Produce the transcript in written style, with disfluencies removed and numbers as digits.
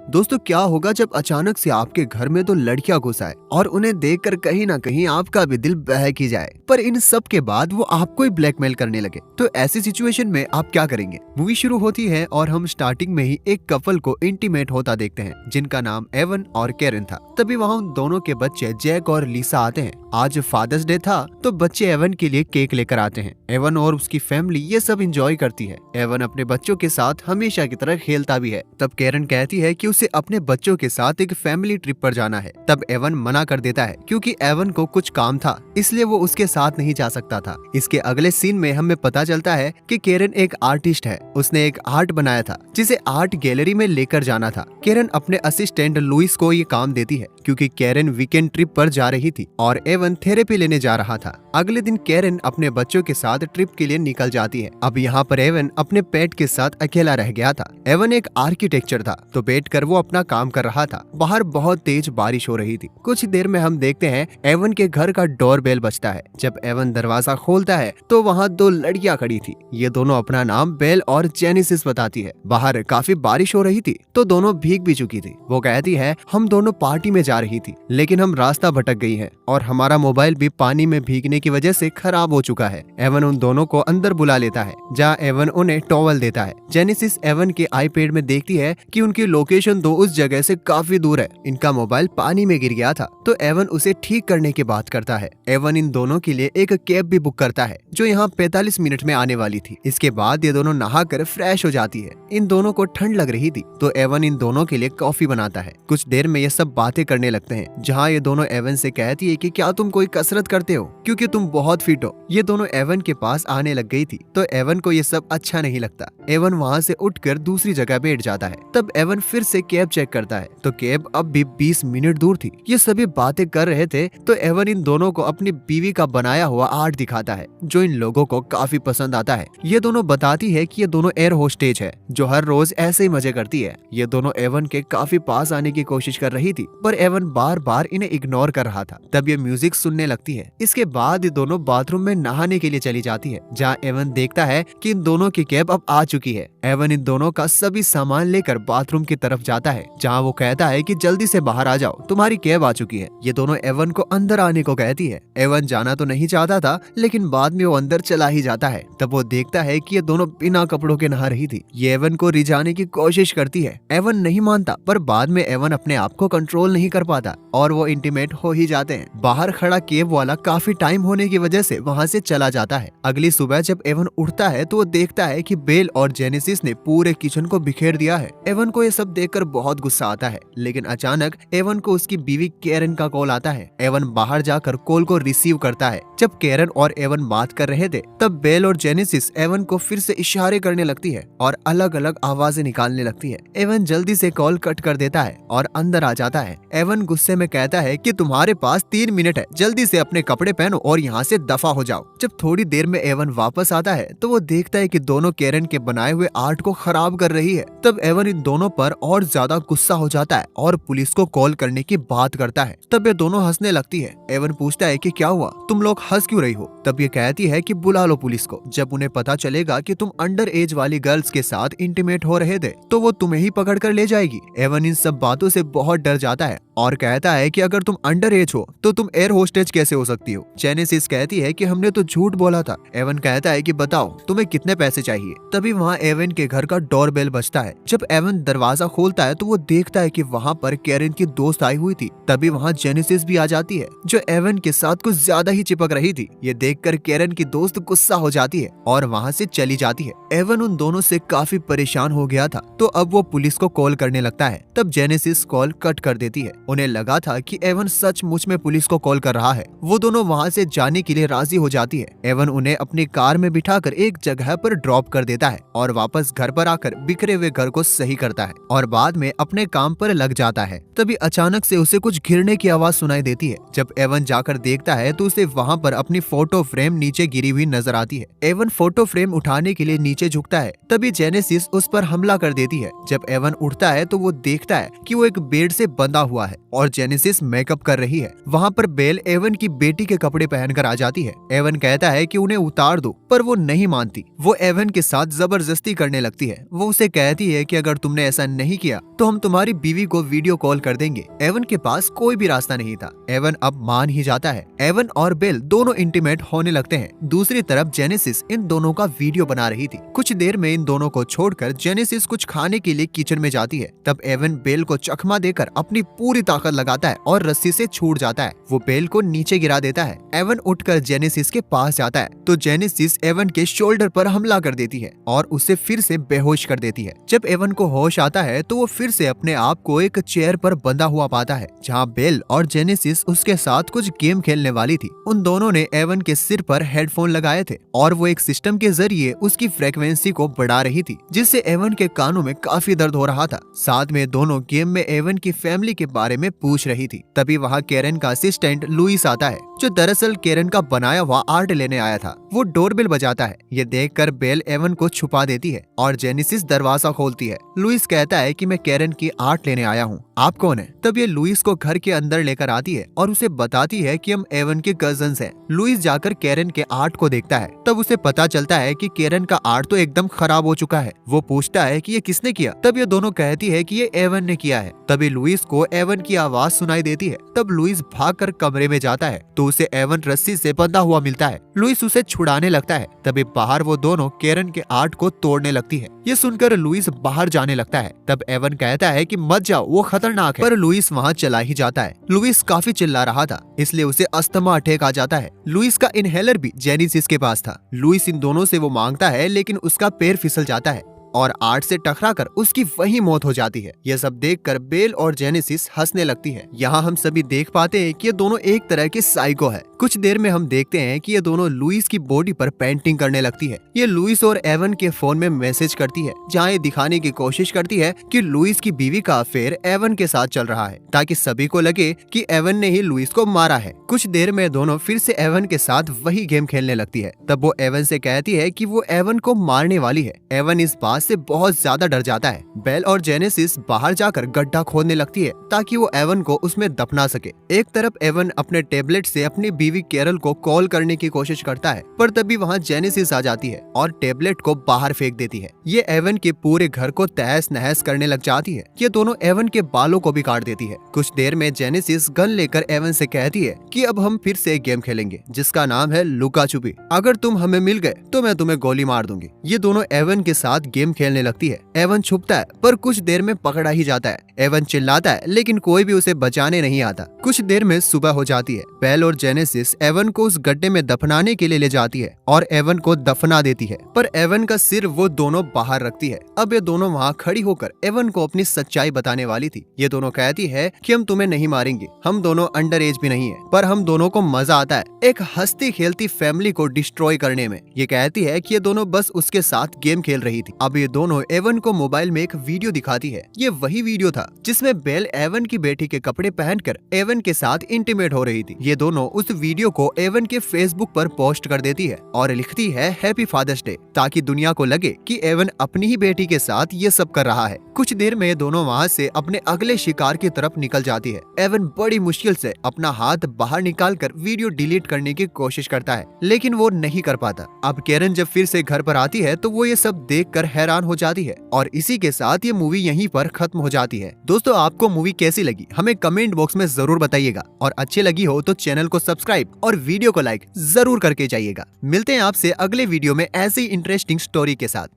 दोस्तों क्या होगा जब अचानक से आपके घर में दो लड़कियां घुस आए और उन्हें देखकर कहीं ना कहीं आपका भी दिल बहक ही जाए, पर इन सब के बाद वो आपको ही ब्लैकमेल करने लगे। तो ऐसी सिचुएशन में आप क्या करेंगे? मूवी शुरू होती है और हम स्टार्टिंग में ही एक कपल को इंटीमेट होता देखते हैं जिनका नाम एवन और कैरन था। तभी वहाँ उन दोनों के बच्चे जैक और लीसा आते हैं। आज फादर्स डे था तो बच्चे एवन के लिए केक लेकर आते हैं। एवन और उसकी फैमिली ये सब एंजॉय करती है। एवन अपने बच्चों के साथ हमेशा की तरह खेलता भी है। तब कैरन कहती है कि उसे अपने बच्चों के साथ एक फैमिली ट्रिप पर जाना है। तब एवन मना कर देता है क्योंकि एवन को कुछ काम था, इसलिए वो उसके साथ नहीं जा सकता था। इसके अगले सीन में हमें पता चलता है कि कैरन एक आर्टिस्ट है। उसने एक आर्ट बनाया था जिसे आर्ट गैलरी में लेकर जाना था। कैरन अपने असिस्टेंट लुइस को ये काम देती है क्योंकि कैरन वीकेंड ट्रिप पर जा रही थी और एवन थेरेपी लेने जा रहा था। अगले दिन कैरन अपने बच्चों के साथ ट्रिप के लिए निकल जाती है। अब यहाँ पर एवन अपने पेट के साथ अकेला रह गया था। एवन एक आर्किटेक्चर था तो बैठकर वो अपना काम कर रहा था। बाहर बहुत तेज बारिश हो रही थी। कुछ देर में हम देखते हैं एवन के घर का डोर बेल बजता है। जब एवन दरवाजा खोलता है तो वहाँ दो लड़कियां खड़ी थी। ये दोनों अपना नाम बेल और जेनेसिस बताती है। बाहर काफी बारिश हो रही थी तो दोनों भीग भी चुकी थी। वो कहती है हम दोनों पार्टी में जा रही थी लेकिन हम रास्ता भटक गई है और हमारा मोबाइल भी पानी में भीगने की वजह से खराब हो चुका है। एवन उन दोनों को अंदर बुला लेता है जहाँ एवन उन्हें टॉवल देता है। जेनेसिस एवन के आईपैड में देखती है कि उनकी लोकेशन तो उस जगह से काफी दूर है। इनका मोबाइल पानी में गिर गया था तो एवन उसे ठीक करने की बात करता है। एवन इन दोनों के लिए एक कैब भी बुक करता है जो यहाँ 45 मिनट में आने वाली थी। इसके बाद ये दोनों नहाकर फ्रेश हो जाती है। इन दोनों को ठंड लग रही थी तो एवन इन दोनों के लिए कॉफी बनाता है। कुछ देर में ये सब बातें करने लगते हैं जहाँ ये दोनों एवन से कहती है कि क्या तुम कोई कसरत करते हो क्योंकि तुम बहुत फिट हो। ये दोनों एवन के पास आने लग गई थी तो एवन को ये सब अच्छा नहीं लगता। एवन वहाँ से उठकर दूसरी जगह बैठ जाता है। तब एवन फिर से कैब चेक करता है तो कैब अब भी 20 मिनट दूर थी। ये सभी बातें कर रहे थे तो एवन इन दोनों को अपनी बीवी का बनाया हुआ आर्ट दिखाता है जो इन लोगों को काफी पसंद आता है। ये दोनों बताती है कि ये दोनों एयर होस्टेज है जो हर रोज ऐसे ही मजे करती है। ये दोनों एवन के काफी पास आने की कोशिश कर रही थी पर एवन बार बार इन्हें इग्नोर कर रहा था। तब ये म्यूजिक सुनने लगती है। इसके बाद ये दोनों बाथरूम में नहाने के लिए चली जाती है जहाँ एवन देखता है कि इन दोनों की कैब अब आ चुकी है। एवन इन दोनों का सभी सामान लेकर बाथरूम की तरफ जाता है जहाँ वो कहता है कि जल्दी से बाहर आ जाओ, तुम्हारी कैब आ चुकी है। ये दोनों एवन को अंदर आने को कहती है। एवन जाना तो नहीं चाहता था लेकिन बाद में वो अंदर चला ही जाता है। तब वो देखता है कि ये दोनों बिना कपड़ों के नहा रही थी। ये एवन को रिझाने की कोशिश करती है। एवन नहीं मानता पर बाद में एवन अपने आप को कंट्रोल नहीं कर पाता और वो इंटीमेट हो ही जाते हैं। बाहर खड़ा कैब वाला काफी टाइम होने की वजह से वहाँ से चला जाता है। अगली सुबह जब एवन उठता है तो वो देखता है कि बेल और जेनेसिस ने पूरे किचन को बिखेर दिया है। एवन को ये सब देखकर बहुत गुस्सा आता है लेकिन अचानक एवन को उसकी बीवी कैरन का कॉल आता है। एवन बाहर जाकर कॉल को रिसीव करता है। जब कैरन और एवन बात कर रहे थे तब बेल और जेनेसिस एवन को फिर से इशारे करने लगती है और अलग अलग आवाजें निकालने लगती है। एवन जल्दी से कॉल कट कर देता है और अंदर आ जाता है। एवन गुस्से में कहता है कि तुम्हारे पास 3 मिनट है, जल्दी से अपने कपड़े पहनो और यहाँ से दफा हो जाओ। जब थोड़ी देर में एवन वापस आता है तो वो देखता है कि दोनों कैरन के बनाए हुए आर्ट को खराब कर रही है। तब एवन इन दोनों पर और ज्यादा गुस्सा हो जाता है और पुलिस को कॉल करने की बात करता है। तब ये दोनों हंसने लगती है। एवन पूछता है कि क्या हुआ, तुम लोग हंस क्यों रही हो? तब ये कहती है कि बुला लो पुलिस को। जब उन्हें पता चलेगा कि तुम अंडर एज वाली गर्ल्स के साथ इंटीमेट हो रहे थे तो वो तुम्हें ही पकड़ कर ले जाएगी। एवन इन सब बातों से बहुत डर जाता है और कहता है कि अगर तुम अंडर एज हो तो तुम एयर होस्टेज कैसे हो सकती हो? जेनेसिस कहती है कि हमने तो झूठ बोला था। एवन कहता है कि बताओ तुम्हें कितने पैसे चाहिए? तभी वहाँ एवन के घर का डोर बेल बजता है। जब एवन दरवाजा खोलता है तो वो देखता है कि वहाँ पर कैरन की दोस्त आई हुई थी। तभी वहाँ जेनेसिस भी आ जाती है जो एवन के साथ कुछ ज्यादा ही चिपक रही थी। ये देखकर कैरन की दोस्त गुस्सा हो जाती है और वहाँ से चली जाती है। एवन उन दोनों से काफी परेशान हो गया था तो अब वो पुलिस को कॉल करने लगता है। तब जेनेसिस कॉल कट कर देती है। उन्हें लगा था कि एवन सचमुच में पुलिस को कॉल कर रहा है। वो दोनों वहाँ से जाने के लिए राजी हो जाती है। एवन उन्हें अपनी कार में बिठाकर एक जगह पर ड्रॉप कर देता है और वापस घर पर आकर बिखरे हुए घर को सही करता है और बाद में अपने काम पर लग जाता है। तभी अचानक से उसे कुछ गिरने की आवाज सुनाई देती है। जब एवन जाकर देखता है तो उसे वहाँ पर अपनी फोटो फ्रेम नीचे गिरी हुई नजर आती है। एवन फोटो फ्रेम उठाने के लिए नीचे झुकता है। तभी जेनेसिस उस पर हमला कर देती है। जब एवन उठता है तो वो देखता है कि वो एक बेड से बंधा हुआ है। है और जेनेसिस मेकअप कर रही है। वहाँ पर बेल एवन की बेटी के कपड़े पहनकर आ जाती है। एवन कहता है कि उन्हें उतार दो, पर वो नहीं मानती। वो एवन के साथ जबरदस्ती करने लगती है। वो उसे कहती है कि अगर तुमने ऐसा नहीं किया तो हम तुम्हारी बीवी को वीडियो कॉल कर देंगे। एवन के पास कोई भी रास्ता नहीं था। एवन अब मान ही जाता है। एवन और बेल दोनों इंटीमेट होने लगते हैं। दूसरी तरफ जेनेसिस इन दोनों का वीडियो बना रही थी। कुछ देर में इन दोनों को छोड़कर जेनेसिस कुछ खाने के लिए किचन में जाती है। तब एवन बेल को चकमा देकर अपनी पूरी ताकत लगाता है और रस्सी से छूट जाता है। वो बेल को नीचे गिरा देता है। एवन उठकर जेनेसिस के पास जाता है तो जेनेसिस एवन के शोल्डर पर हमला कर देती है और उसे फिर से बेहोश कर देती है। जब एवन को होश आता है तो वो फिर से अपने आप को एक चेयर पर बंधा हुआ पाता है जहाँ बेल और जेनेसिस उसके साथ कुछ गेम खेलने वाली थी। उन दोनों ने एवन के सिर पर हेडफोन लगाए थे और वो एक सिस्टम के जरिए उसकी फ्रीक्वेंसी को बढ़ा रही थी, जिससे एवन के कानों में काफी दर्द हो रहा था। साथ में दोनों गेम में एवन की फैमिली के बारे में पूछ रही थी। तभी वहाँ केरन का असिस्टेंट लुइस आता है, जो दरअसल केरन का बनाया हुआ आर्ट लेने आया था। वो डोरबेल बजाता है। ये देखकर बेल एवन को छुपा देती है और जेनेसिस दरवाजा खोलती है। लुइस कहता है कि मैं केरन की आर्ट लेने आया हूँ, आप कौन है? तब ये लुइस को घर के अंदर लेकर आती है और उसे बताती है कि हम एवन के कजन्स हैं। लुइस जाकर केरन के आर्ट को देखता है। तब उसे पता चलता है कि केरन का आर्ट तो एकदम खराब हो चुका है। वो पूछता है कि ये किसने किया? तब ये दोनों कहती है कि ये एवन ने किया है। तभी लुइस को एवन की आवाज सुनाई देती है। तब लुइस भागकर कमरे में जाता है तो उसे एवन रस्सी से बंधा हुआ मिलता है। लुइस उसे छुड़ाने लगता है। तभी बाहर वो दोनों केरन के आर्ट को तोड़ने लगती है। ये सुनकर लुइस बाहर जाने लगता है। तब एवन कहता है कि मत जाओ, वो खतरनाक है, पर लुइस वहाँ चला ही जाता है। लुइस काफी चिल्ला रहा था, इसलिए उसे अस्थमा अटैक आ जाता है। लुइस का इनहेलर भी जेनेसिस के पास था। लुइस इन दोनों से वो मांगता है, लेकिन उसका पैर फिसल जाता है और आर्ट से टकराकर उसकी वही मौत हो जाती है। यह सब देखकर बेल और जेनेसिस हंसने लगती है। यहाँ हम सभी देख पाते हैं कि ये दोनों एक तरह के साइको है। कुछ देर में हम देखते हैं कि ये दोनों लुइस की बॉडी पर पेंटिंग करने लगती है। ये लुइस और एवन के फोन में मैसेज करती है, जहाँ ये दिखाने की कोशिश करती है कि लुइस की बीवी का अफेयर एवन के साथ चल रहा है, ताकि सभी को लगे कि एवन ने ही लुइस को मारा है। कुछ देर में दोनों फिर से एवन के साथ वही गेम खेलने लगती है। तब वो एवन से कहती है कि वो एवन को मारने वाली है। एवन इस बात से बहुत ज्यादा डर जाता है। बेल और जेनेसिस बाहर जाकर गड्ढा खोदने लगती है ताकि वो एवन को उसमें दफना सके। एक तरफ एवन अपने टेबलेट से अपनी बीवी कैरल को कॉल करने की कोशिश करता है, पर तभी वहाँ जेनेसिस आ जाती है और टेबलेट को बाहर फेंक देती है। ये एवन के पूरे घर को तहस नहस करने लग जाती है। ये दोनों एवन के बालों को भी काट देती है। कुछ देर में जेनेसिस गन लेकर एवन से कहती है कि अब हम फिर से एक गेम खेलेंगे, जिसका नाम है लुका छुपी। अगर तुम हमें मिल गए तो मैं तुम्हें गोली मार दूंगी। ये दोनों एवन के साथ गेम खेलने लगती है। एवन छुपता है, पर कुछ देर में पकड़ा ही जाता है। एवन चिल्लाता है, लेकिन कोई भी उसे बचाने नहीं आता। कुछ देर में सुबह हो जाती है। बेल और जेनेसिस एवन को उस गड्ढे में दफनाने के लिए ले जाती है और एवन को दफना देती है, पर एवन का सिर वो दोनों बाहर रखती है। अब ये दोनों वहाँ खड़ी होकर एवन को अपनी सच्चाई बताने वाली थी। ये दोनों कहती है कि हम तुम्हें नहीं मारेंगे, हम दोनों अंडर एज भी नहीं है, पर हम दोनों को मजा आता है एक हंसती खेलती फैमिली को डिस्ट्रॉय करने में। ये कहती है कि ये दोनों बस उसके साथ गेम खेल रही थी। अब ये दोनों एवन को मोबाइल में एक वीडियो दिखाती है। ये वही वीडियो था जिसमें बेल एवन की बेटी के कपड़े पहनकर एवन के साथ इंटीमेट हो रही थी। ये दोनों उस वीडियो को एवन के फेसबुक पर पोस्ट कर देती है और लिखती है हैप्पी फादर्स डे, ताकि दुनिया को लगे कि एवन अपनी ही बेटी के साथ ये सब कर रहा है। कुछ देर में ये दोनों वहाँ से अपने अगले शिकार की तरफ निकल जाती है। एवन बड़ी मुश्किल से अपना हाथ बाहर निकालकर वीडियो डिलीट करने की कोशिश करता है, लेकिन वो नहीं कर पाता। अब केरन जब फिर से घर पर आती है तो वो ये सब देखकर हैरान हो जाती है और इसी के साथ ये मूवी यहीं पर खत्म हो जाती है। दोस्तों, आपको मूवी कैसी लगी हमें कमेंट बॉक्स में जरूर बताइएगा, और अच्छी लगी हो तो चैनल को सब्सक्राइब और वीडियो को लाइक जरूर करके जाइएगा। मिलते हैं आपसे अगले वीडियो में ऐसी इंटरेस्टिंग स्टोरी के साथ।